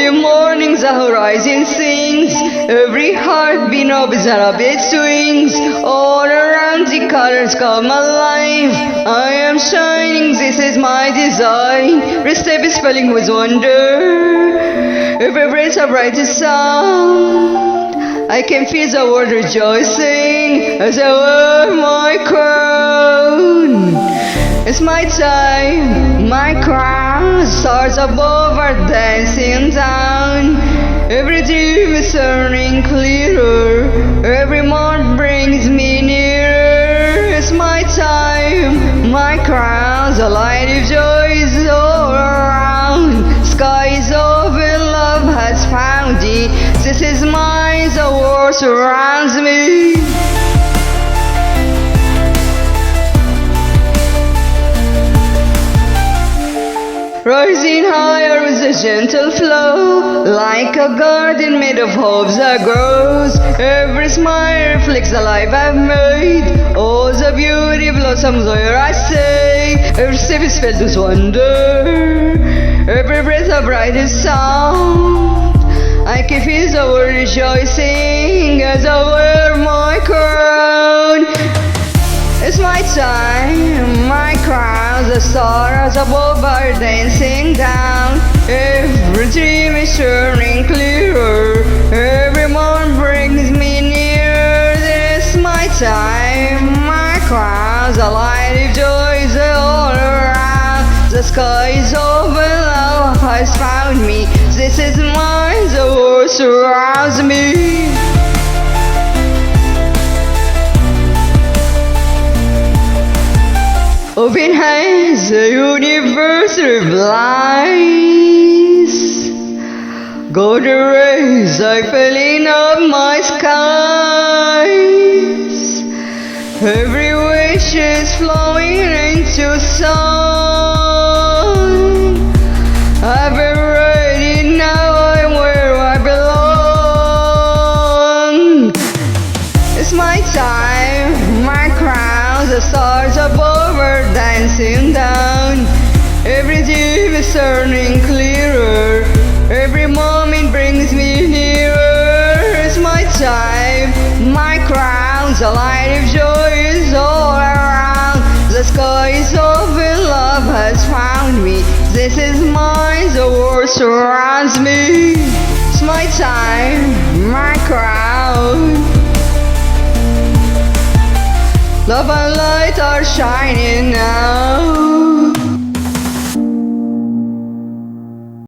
the mornings the horizon sings, every heartbeat opens up its wings. All around the colors come alive. I am shining, this is my design. Every step is filling with wonder, every breath a brighter sound. I can feel the world rejoicing as I wear my crown. It's my time, my crown, stars above are dancing down. Every dream is turning clearer, every moment brings me nearer. It's my time, my crown, the light of joy is all around. Sky is open, love has found me. This is mine, the world surrounds me. Rising higher with a gentle flow, like a garden made of hopes that grows. Every smile reflects the life I've made. All the beauty blossoms where I stay. Every step is filled with wonder, every breath a brightest sound. I can feel the world rejoicing as I wear my crown. It's my time, my crown, the stars above are dancing down. Every dream is turning clearer, every moment brings me nearer. This my time, my crown, the light of joy is all around. The sky is open, love has found me. This is mine, the world surrounds me. Open hands, the universe replies. Golden rays are filling up my skies. Every wish is flowing into sun. I've been ready, now I'm where I belong. It's my time, my crown, the stars above are dancing down. Every dream is turning clearer, every moment brings me nearer. It's my time, my crown, the light of joy is all around. The sky is open, love has found me. This is mine, the world surrounds me. It's my time, my crown. Love and light are shining now.